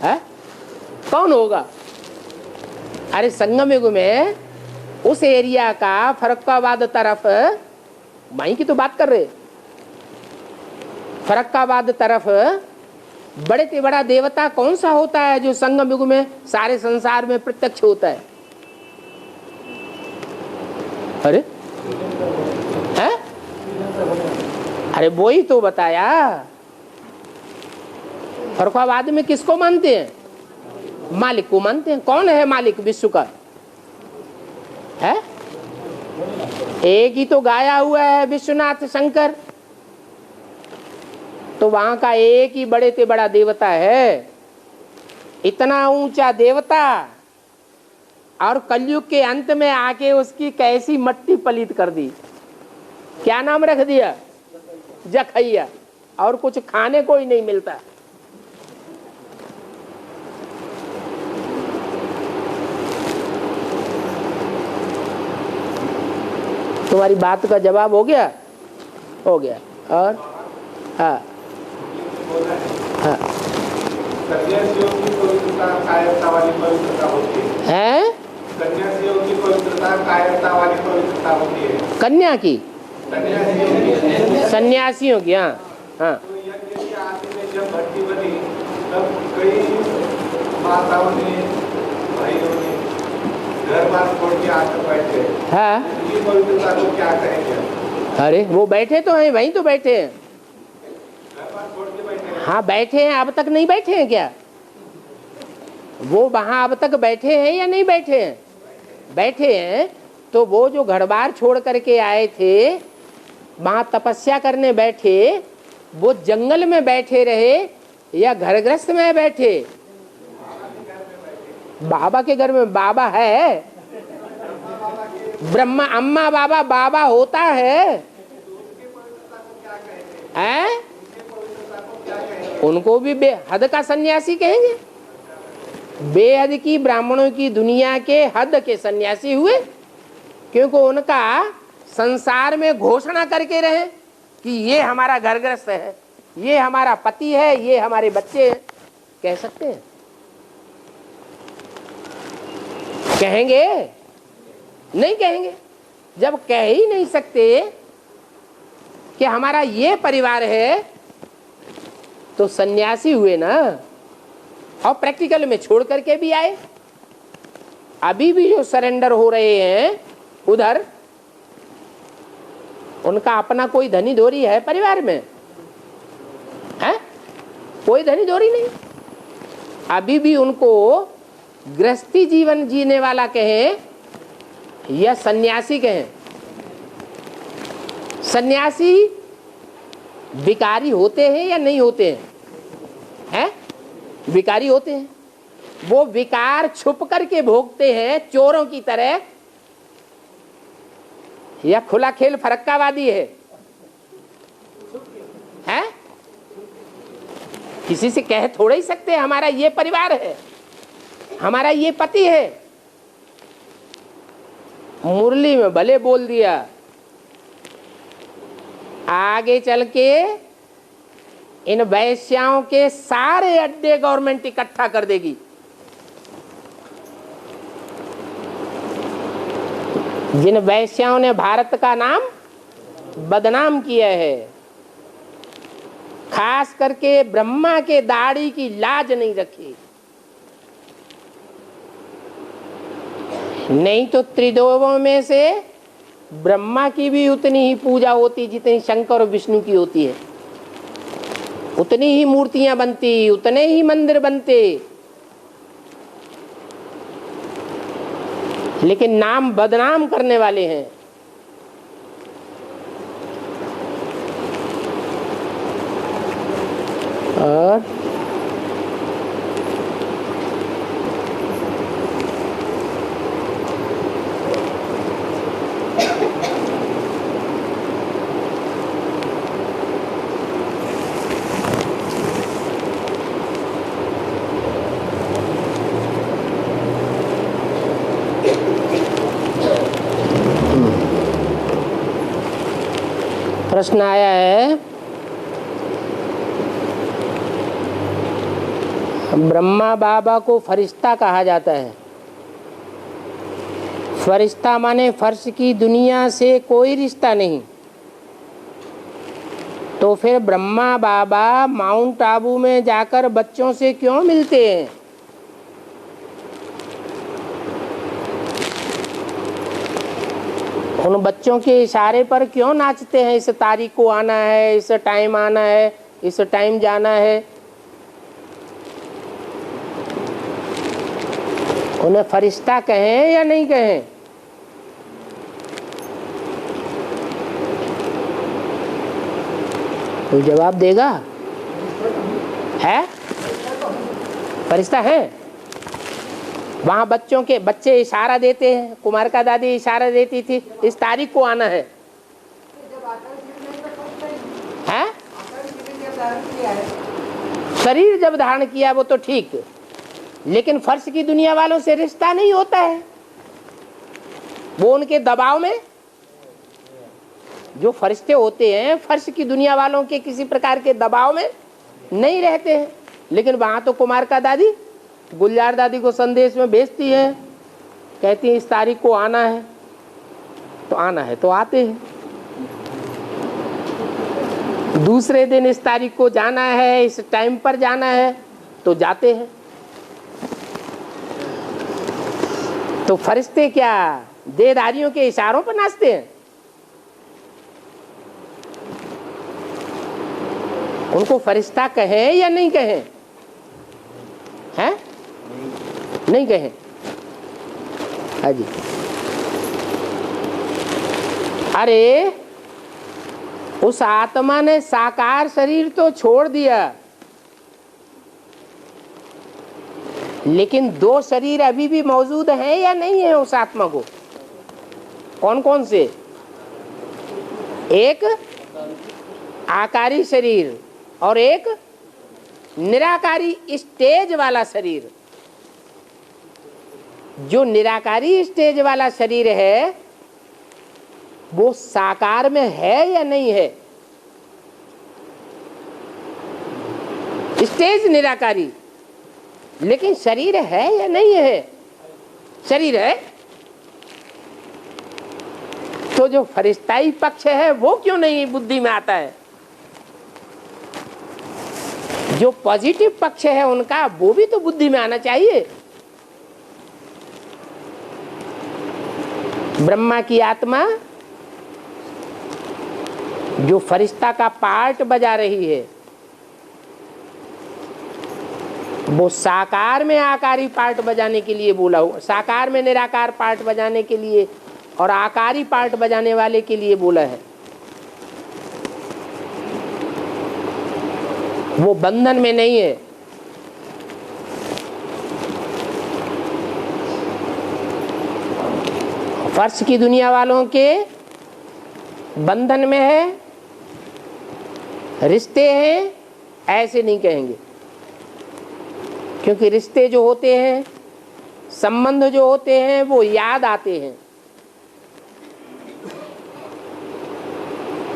है? कौन होगा? अरे संगम युग में उस एरिया का फर्रुखाबाद तरफ, वहीं की तो बात कर रहे, फर्रुखाबाद तरफ बड़े से बड़ा देवता कौन सा होता है जो संगम युग में सारे संसार में प्रत्यक्ष होता है? अरे है? अरे वो ही तो बताया। फर्रुखाबाद में किसको मानते हैं? मालिक को मानते हैं। कौन है मालिक विश्व का? है? एक ही तो गाया हुआ है, विश्वनाथ शंकर। तो वहां का एक ही बड़े से बड़ा देवता है। इतना ऊंचा देवता, और कलयुग के अंत में आके उसकी कैसी मट्टी पलीत कर दी। क्या नाम रख दिया? जखैया। और कुछ खाने को ही नहीं मिलता। तुम्हारी बात का जवाब हो गया? हो गया। और हाँ हाँ
कन्यासियों की पवित्रता कायरता वाली पवित्रता होती है।
हैं?
कन्यासियों की पवित्रता कायरता वाली पवित्रता होती है।
कन्या की?
कन्यासियों की,
सन्यासियों की। हाँ हाँ।
तो यज्ञ की आदि में जब भट्टी बनी तब कई माताओं ने, भाइयों ने घर बार छोड़ के आकर बैठे।
हाँ।
ये पवित्रता को क्या कहेंगे?
अरे वो बैठे तो हैं, वहीं तो बैठे हैं।
घर बार छोड़ के बैठे हैं।
हाँ बैठे हैं, अब तक नहीं बैठे हैं क्या? वो वहां अब तक बैठे हैं या नहीं बैठे हैं? बैठे हैं। तो वो जो घर बार छोड़ करके आए थे, वहां तपस्या करने बैठे, वो जंगल में बैठे रहे या घर गृहस्थ में बैठे? बाबा के घर में। बाबा है ब्रह्मा, अम्मा बाबा, बाबा होता है। हैं? उनको भी बेहद का सन्यासी कहेंगे। बेहद की ब्राह्मणों की दुनिया के हद के सन्यासी हुए, क्योंकि उनका संसार में घोषणा करके रहे कि ये हमारा घर गृहस्थ है, ये हमारा पति है, ये हमारे बच्चे हैं। कह सकते हैं? कहेंगे? नहीं कहेंगे। जब कह ही नहीं सकते कि हमारा ये परिवार है, तो सन्यासी हुए ना। और प्रैक्टिकल में छोड़ करके भी आए। अभी भी जो सरेंडर हो रहे हैं उधर, उनका अपना कोई धनी धोरी है परिवार में? है? कोई धनी धोरी नहीं। अभी भी उनको गृहस्थी जीवन जीने वाला कहें या सन्यासी कहें? सन्यासी भिखारी होते हैं या नहीं होते हैं? हैं? भिखारी होते हैं। वो विकार छुप करके भोगते हैं चोरों की तरह, या खुला खेल फरक्कावादी है? हैं? किसी से कह थोड़ा ही सकते हैं हमारा ये परिवार है, हमारा ये पति है। मुरली में भले बोल दिया, आगे चल के इन वैश्याओं के सारे अड्डे गवर्नमेंट इकट्ठा कर देगी। जिन वैश्याओं ने भारत का नाम बदनाम किया है, खास करके ब्रह्मा के दाढ़ी की लाज नहीं रखी, नहीं तो त्रिदेवों में से ब्रह्मा की भी उतनी ही पूजा होती जितनी शंकर और विष्णु की होती है, उतनी ही मूर्तियां बनती, उतने ही मंदिर बनते, लेकिन नाम बदनाम करने वाले हैं। और प्रश्न आया है, ब्रह्मा बाबा को फरिश्ता कहा जाता है। फरिश्ता माने फर्श की दुनिया से कोई रिश्ता नहीं, तो फिर ब्रह्मा बाबा माउंट आबू में जाकर बच्चों से क्यों मिलते हैं? उन बच्चों के इशारे पर क्यों नाचते हैं? इस तारीख को आना है, इस टाइम आना है, इस टाइम जाना है। उन्हें फरिश्ता कहें या नहीं कहें? कोई जवाब देगा? है फरिश्ता है। वहाँ बच्चे इशारा देते हैं, कुमार का दादी इशारा देती थी इस तारीख को आना है। हैं? शरीर जब धारण किया वो तो ठीक, लेकिन फर्श की दुनिया वालों से रिश्ता नहीं होता है। वो उनके दबाव में, जो फरिश्ते होते हैं फर्श की दुनिया वालों के किसी प्रकार के दबाव में नहीं रहते हैं। लेकिन वहां तो कुमार का दादी गुलजार दादी को संदेश में भेजती है, कहती है इस तारीख को आना है, तो आना है तो आते हैं। दूसरे दिन इस तारीख को जाना है, इस टाइम पर जाना है, तो जाते हैं। तो फरिश्ते क्या देहधारियों के इशारों पर नाचते हैं? उनको फरिश्ता कहें या नहीं कहें? हैं? नहीं कहें। हाँ जी। अरे उस आत्मा ने साकार शरीर तो छोड़ दिया, लेकिन दो शरीर अभी भी मौजूद हैं या नहीं है उस आत्मा को? कौन कौन से? एक आकारी शरीर और एक निराकारी स्टेज वाला शरीर। जो निराकारी स्टेज वाला शरीर है वो साकार में है या नहीं है? स्टेज निराकारी, लेकिन शरीर है या नहीं है? शरीर है। तो जो फरिश्ताई पक्ष है वो क्यों नहीं बुद्धि में आता है? जो पॉजिटिव पक्ष है उनका वो भी तो बुद्धि में आना चाहिए। ब्रह्मा की आत्मा जो फरिश्ता का पार्ट बजा रही है, वो साकार में आकारी पार्ट बजाने के लिए बोला हुआ, साकार में निराकार पार्ट बजाने के लिए और आकारी पार्ट बजाने वाले के लिए बोला है। वो बंधन में नहीं है। फर्श की दुनिया वालों के बंधन में है, रिश्ते हैं, ऐसे नहीं कहेंगे। क्योंकि रिश्ते जो होते हैं, संबंध जो होते हैं, वो याद आते हैं।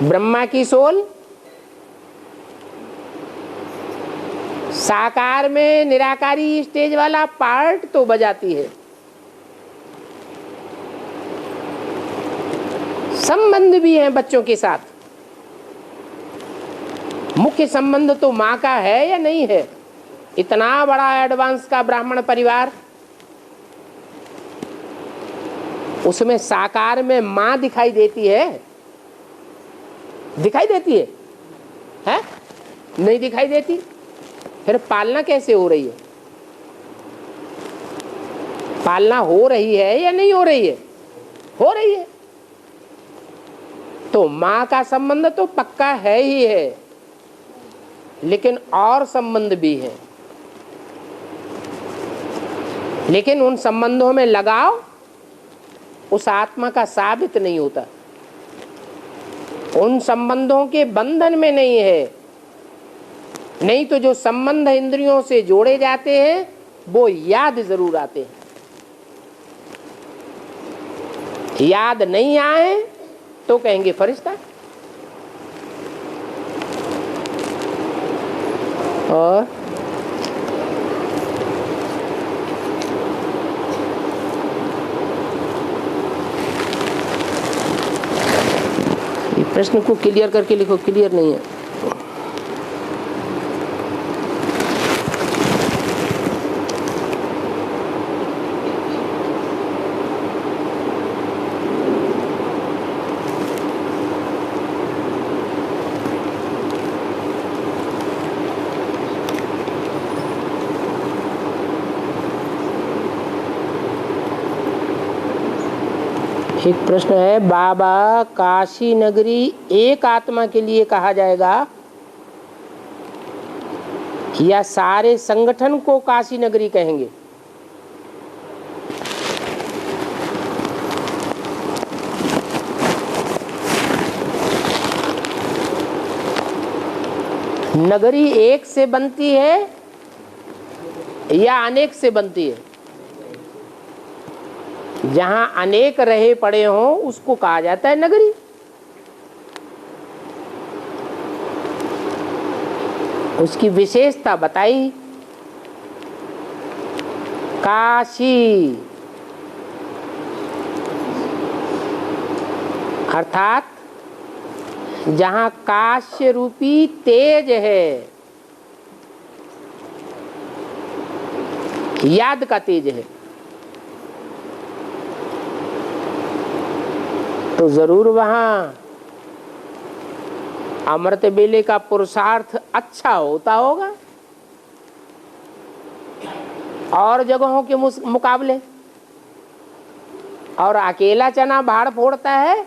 ब्रह्मा की सोल साकार में निराकारी स्टेज वाला पार्ट तो बजाती है, संबंध भी है बच्चों के साथ। मुख्य संबंध तो माँ का है या नहीं है? इतना बड़ा एडवांस का ब्राह्मण परिवार, उसमें साकार में माँ दिखाई देती है? दिखाई देती है? हैं? नहीं दिखाई देती। फिर पालना कैसे हो रही है? पालना हो रही है या नहीं हो रही है? हो रही है। तो माँ का संबंध तो पक्का है ही है, लेकिन और संबंध भी है। लेकिन उन संबंधों में लगाव उस आत्मा का साबित नहीं होता, उन संबंधों के बंधन में नहीं है। नहीं तो जो संबंध इंद्रियों से जोड़े जाते हैं वो याद जरूर आते हैं। याद नहीं आए तो कहेंगे फरिश्ता। और प्रश्न को क्लियर करके लिखो, क्लियर नहीं है। एक प्रश्न है, बाबा काशी नगरी एक आत्मा के लिए कहा जाएगा या सारे संगठन को काशी नगरी कहेंगे? नगरी एक से बनती है या अनेक से बनती है? जहां अनेक रहे पड़े हों उसको कहा जाता है नगरी। उसकी विशेषता बताई। काशी अर्थात जहां काश्य रूपी तेज है, याद का तेज है, तो जरूर वहां अमृत बेले का पुरुषार्थ अच्छा होता होगा और जगहों के मुकाबले। और अकेला चना भाड़ फोड़ता है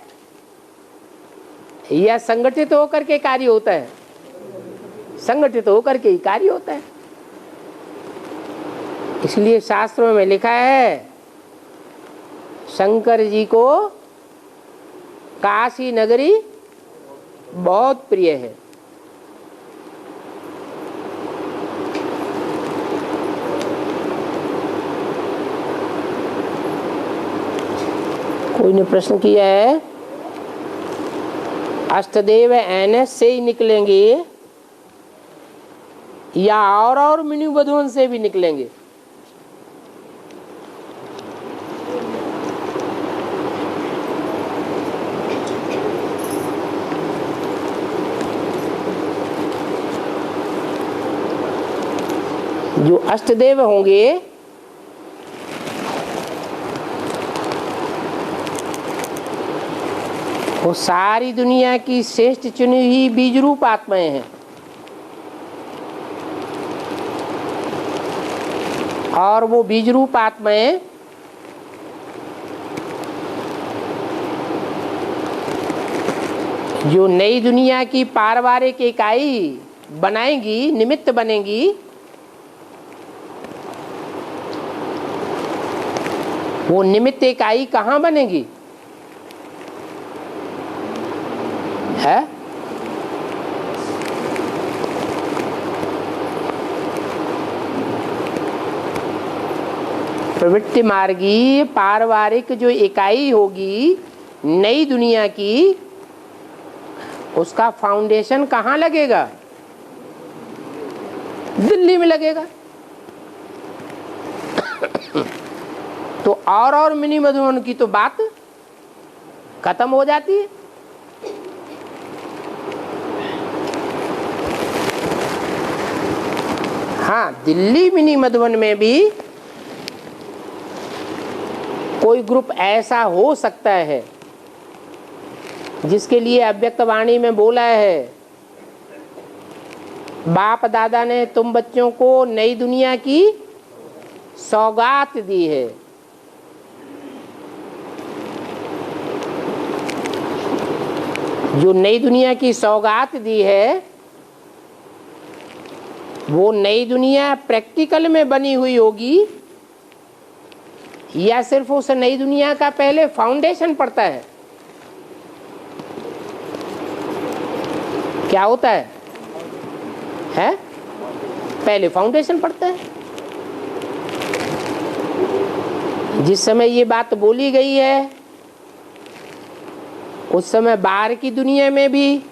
या संगठित होकर के कार्य होता है? संगठित होकर के ही कार्य होता है। इसलिए शास्त्रों में लिखा है, शंकर जी को काशी नगरी बहुत प्रिय है। कोई ने प्रश्न किया है, अष्टदेव एनएस से ही निकलेंगे या और मिनी बधुवन से भी निकलेंगे? जो अष्टदेव होंगे वो सारी दुनिया की श्रेष्ठ चुनी हुई बीज रूप आत्माएं हैं। और वो बीज रूप आत्माएं जो नई दुनिया की पारिवारिक इकाई बनाएंगी, निमित्त बनेंगी, वो निमित्त इकाई कहाँ बनेगी? है। प्रवृत्ति मार्गी पारिवारिक जो इकाई होगी नई दुनिया की, उसका फाउंडेशन कहाँ लगेगा? दिल्ली में लगेगा। तो और मिनी मधुबन की तो बात खत्म हो जाती है। हाँ, दिल्ली मिनी मधुबन में भी कोई ग्रुप ऐसा हो सकता है जिसके लिए अव्यक्त वाणी में बोला है, बाप दादा ने तुम बच्चों को नई दुनिया की सौगात दी है। जो नई दुनिया की सौगात दी है, वो नई दुनिया प्रैक्टिकल में बनी हुई होगी या सिर्फ उस नई दुनिया का पहले फाउंडेशन पड़ता है? क्या होता है? पहले फाउंडेशन पड़ता है। जिस समय ये बात बोली गई है उस समय बाहर की दुनिया में भी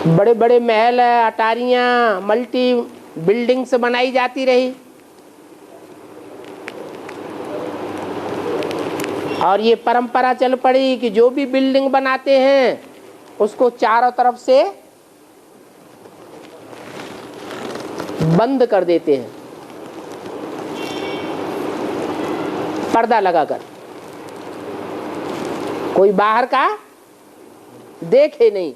बड़े बड़े महल, अटारियां, मल्टी बिल्डिंग्स बनाई जाती रही, और ये परंपरा चल पड़ी कि जो भी बिल्डिंग बनाते हैं उसको चारों तरफ से बंद कर देते हैं, पर्दा लगाकर, कोई बाहर का देखे नहीं।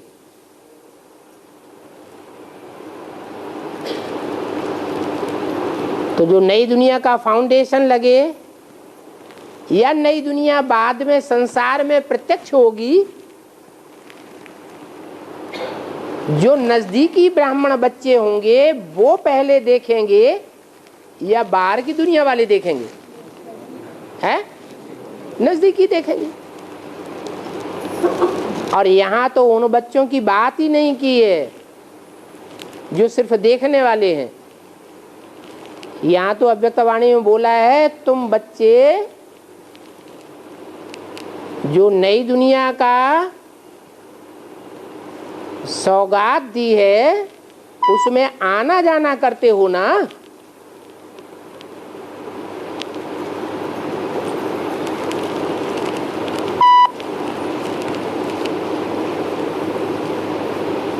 तो जो नई दुनिया का फाउंडेशन लगे या नई दुनिया बाद में संसार में प्रत्यक्ष होगी, जो नजदीकी ब्राह्मण बच्चे होंगे वो पहले देखेंगे या बाहर की दुनिया वाले देखेंगे? नजदीकी देखेंगे। और यहाँ तो उन बच्चों की बात ही नहीं की है जो सिर्फ देखने वाले हैं। यहाँ तो अव्यक्त वाणी में बोला है, तुम बच्चे जो नई दुनिया का सौगात दी है उसमें आना जाना करते हो ना।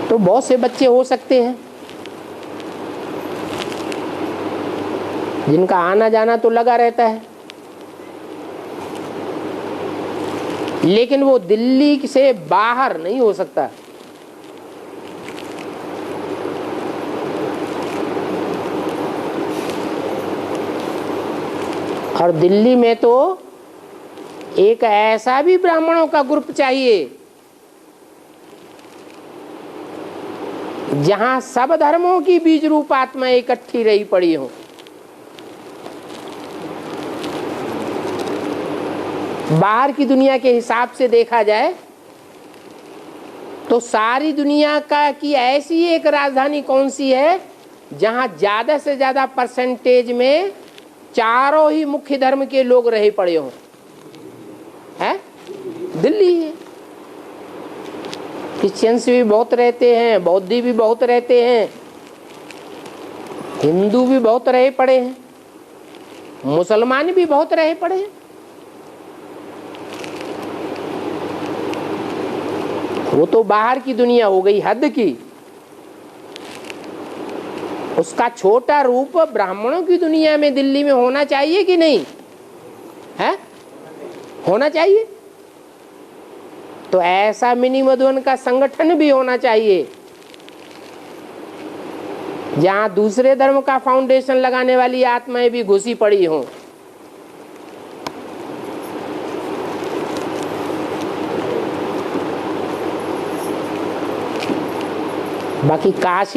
तो बहुत से बच्चे हो सकते हैं जिनका आना जाना तो लगा रहता है, लेकिन वो दिल्ली से बाहर नहीं हो सकता। और दिल्ली में तो एक ऐसा भी ब्राह्मणों का ग्रुप चाहिए जहां सब धर्मों की बीज रूप आत्मा इकट्ठी रही पड़ी हो। बाहर की दुनिया के हिसाब से देखा जाए तो सारी दुनिया का की ऐसी एक राजधानी कौन सी है जहां ज्यादा से ज्यादा परसेंटेज में चारों ही मुख्य धर्म के लोग रहे पड़े हों? है दिल्ली है। क्रिश्चियंस भी बहुत रहते हैं, बौद्धी भी बहुत रहते हैं, हिंदू भी बहुत रहे पड़े हैं, मुसलमान भी बहुत रहे पड़े हैं। वो तो बाहर की दुनिया हो गई हद की। उसका छोटा रूप ब्राह्मणों की दुनिया में दिल्ली में होना चाहिए कि नहीं है? होना चाहिए। तो ऐसा मिनी मधुबन का संगठन भी होना चाहिए जहां दूसरे धर्म का फाउंडेशन लगाने वाली आत्माएं भी घुसी पड़ी हों। बाकी काशी